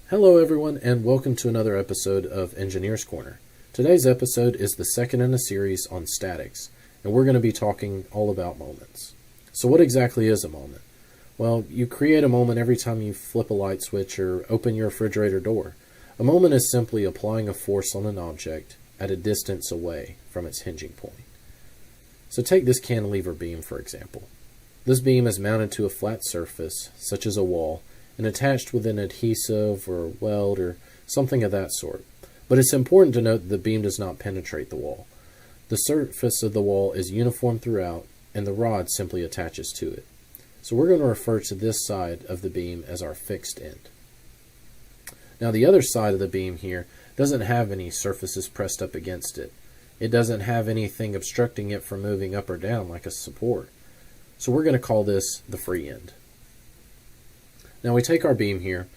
Hello everyone, and welcome to another episode of Engineer's Corner. Today's episode is the second in a series on statics, and we're going to be talking all about moments. So what exactly is a moment? Well, you create a moment every time you flip a light switch or open your refrigerator door. A moment is simply applying a force on an object at a distance away from its hinging point. So take this cantilever beam for example. This beam is mounted to a flat surface, such as a wall, and attached with an adhesive or weld or something of that sort. But it's important to note that the beam does not penetrate the wall. The surface of the wall is uniform throughout, and the rod simply attaches to it. So we're going to refer to this side of the beam as our fixed end. Now the other side of the beam here doesn't have any surfaces pressed up against it. It doesn't have anything obstructing it from moving up or down like a support. So we're going to call this the free end. Now we take our beam here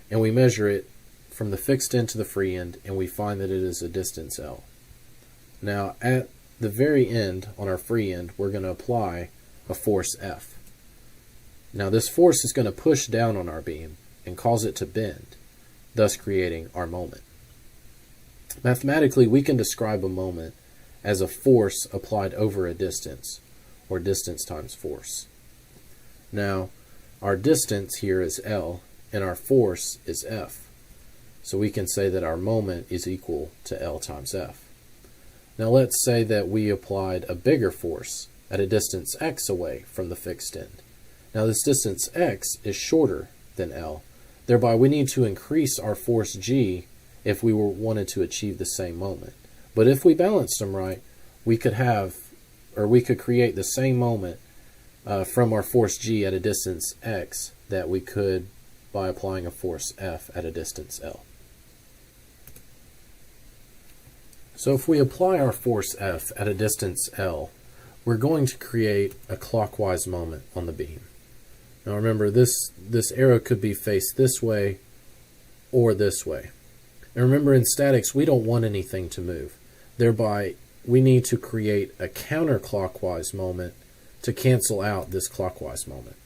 and we measure it from the fixed end to the free end, and we find that it is a distance L. Now at the very end on our free end, we're going to apply a force F. Now this force is going to push down on our beam and cause it to bend, thus creating our moment. Mathematically, we can describe a moment as a force applied over a distance, or distance times force. Now our distance here is L, and our force is F. So we can say that our moment is equal to L times F. Now let's say that we applied a bigger force at a distance x away from the fixed end. Now this distance x is shorter than L. Thereby we need to increase our force G if we wanted to achieve the same moment. But if we balanced them right, we could create the same moment from our force G at a distance x that we could by applying a force F at a distance L. So if we apply our force F at a distance L, we're going to create a clockwise moment on the beam. Now remember, this arrow could be faced this way or this way. And remember, in statics we don't want anything to move. Thereby we need to create a counterclockwise moment to cancel out this clockwise moment.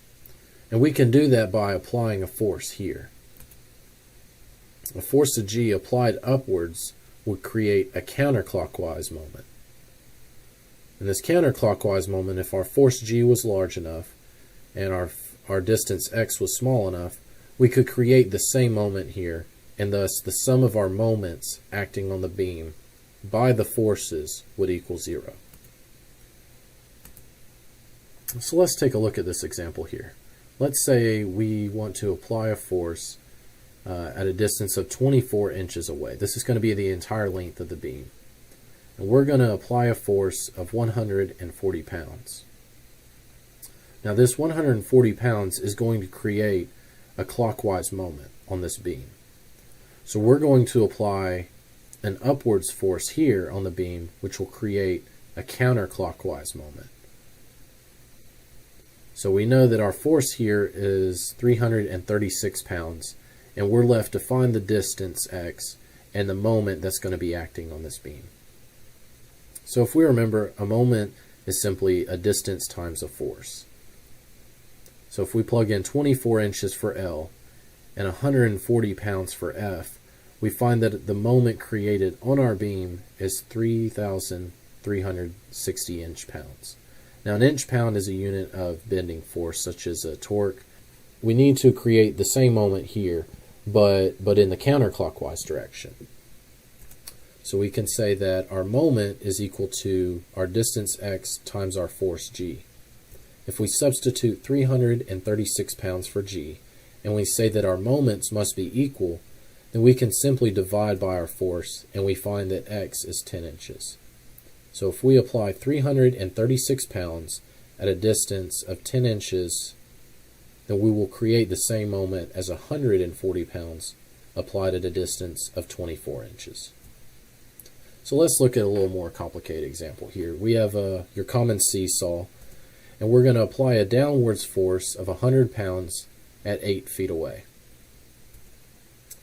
And we can do that by applying a force here. A force of G applied upwards would create a counterclockwise moment. And this counterclockwise moment, if our force G was large enough and our distance x was small enough, we could create the same moment here, and thus the sum of our moments acting on the beam by the forces would equal 0. So let's take a look at this example here. Let's say we want to apply a force at a distance of 24 inches away. This is going to be the entire length of the beam. And we're going to apply a force of 140 pounds. Now this 140 pounds is going to create a clockwise moment on this beam. So we're going to apply an upwards force here on the beam, which will create a counterclockwise moment. So we know that our force here is 336 pounds, and we're left to find the distance x and the moment that's going to be acting on this beam. So if we remember, a moment is simply a distance times a force. So if we plug in 24 inches for L and 140 pounds for F, we find that the moment created on our beam is 3,360 inch-pounds. Now an inch-pound is a unit of bending force, such as a torque. We need to create the same moment here, but in the counterclockwise direction. So we can say that our moment is equal to our distance x times our force G. If we substitute 336 pounds for G, and we say that our moments must be equal, then we can simply divide by our force, and we find that x is 10 inches. So if we apply 336 pounds at a distance of 10 inches, then we will create the same moment as 140 pounds applied at a distance of 24 inches. So let's look at a little more complicated example here. We have your common seesaw, and we're going to apply a downwards force of 100 pounds at 8 feet away.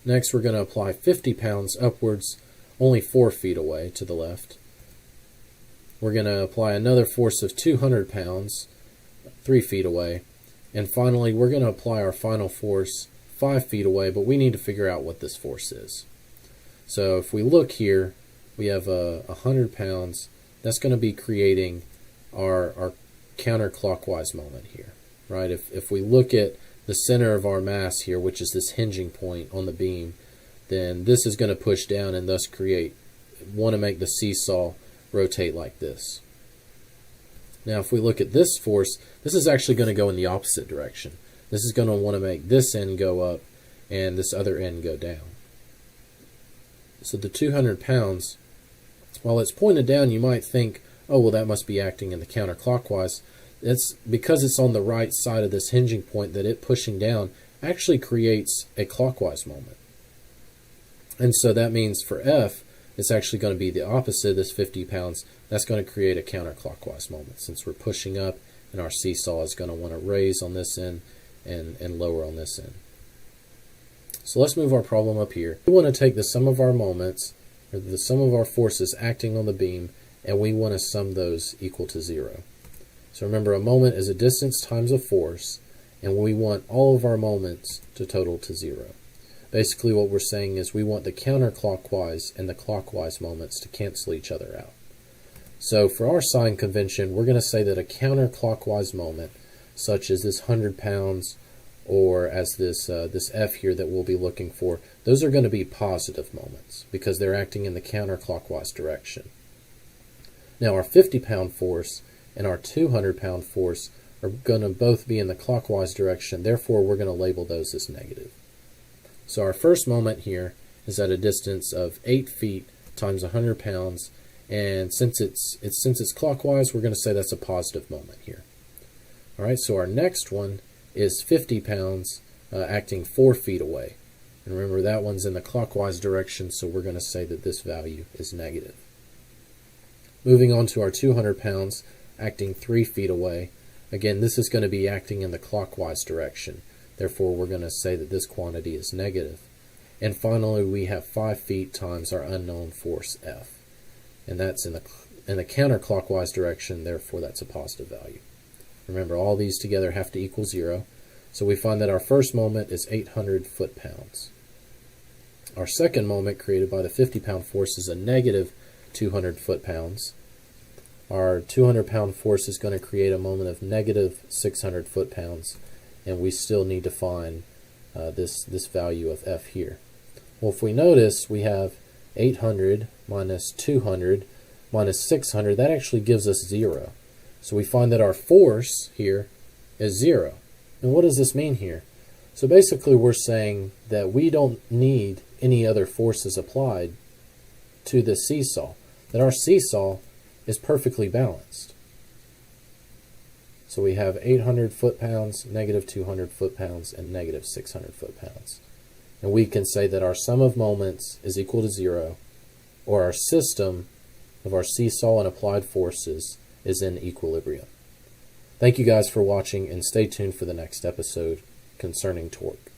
Next, we're going to apply 50 pounds upwards only 4 feet away to the left. We're going to apply another force of 200 pounds 3 feet away. And finally, we're going to apply our final force 5 feet away, but we need to figure out what this force is. So if we look here, we have 100 pounds. That's going to be creating our counterclockwise moment here, right? If we look at the center of our mass here, which is this hinging point on the beam, then this is going to push down and thus want to make the seesaw rotate like this. Now if we look at this force, this is actually going to go in the opposite direction. This is going to want to make this end go up and this other end go down. So the 200 pounds, while it's pointed down, you might think, oh, well, that must be acting in the counterclockwise. It's because it's on the right side of this hinging point that it pushing down actually creates a clockwise moment. And so that means for F, it's actually going to be the opposite of this 50 pounds. That's going to create a counterclockwise moment since we're pushing up and our seesaw is going to want to raise on this end and lower on this end. So let's move our problem up here. We want to take the sum of our moments, or the sum of our forces acting on the beam, and we want to sum those equal to 0. So remember, a moment is a distance times a force, and we want all of our moments to total to 0. Basically what we're saying is we want the counterclockwise and the clockwise moments to cancel each other out. So for our sign convention, we're going to say that a counterclockwise moment, such as this 100 pounds, or as this F here that we'll be looking for, those are going to be positive moments because they're acting in the counterclockwise direction. Now our 50-pound force and our 200-pound force are going to both be in the clockwise direction, therefore we're going to label those as negative. So our first moment here is at a distance of 8 feet times 100 pounds, and since it's clockwise, we're going to say that's a positive moment here. All right, so our next one is 50 pounds acting 4 feet away. And remember, that one's in the clockwise direction, so we're going to say that this value is negative. Moving on to our 200 pounds acting 3 feet away. Again, this is going to be acting in the clockwise direction. Therefore, we're going to say that this quantity is negative. And finally, we have 5 feet times our unknown force F. And that's in the counterclockwise direction, therefore that's a positive value. Remember, all these together have to equal 0. So we find that our first moment is 800 foot-pounds. Our second moment, created by the 50-pound force, is a negative 200 foot-pounds. Our 200-pound force is going to create a moment of negative 600 foot-pounds, and we still need to find this value of F here. Well, if we notice, we have 800 minus 200 minus 600. That actually gives us 0. So we find that our force here is 0. And what does this mean here? So basically we're saying that we don't need any other forces applied to this seesaw, that our seesaw is perfectly balanced. So we have 800 foot-pounds, negative 200 foot-pounds, and negative 600 foot-pounds. And we can say that our sum of moments is equal to 0, or our system of our seesaw and applied forces is in equilibrium. Thank you guys for watching, and stay tuned for the next episode concerning torque.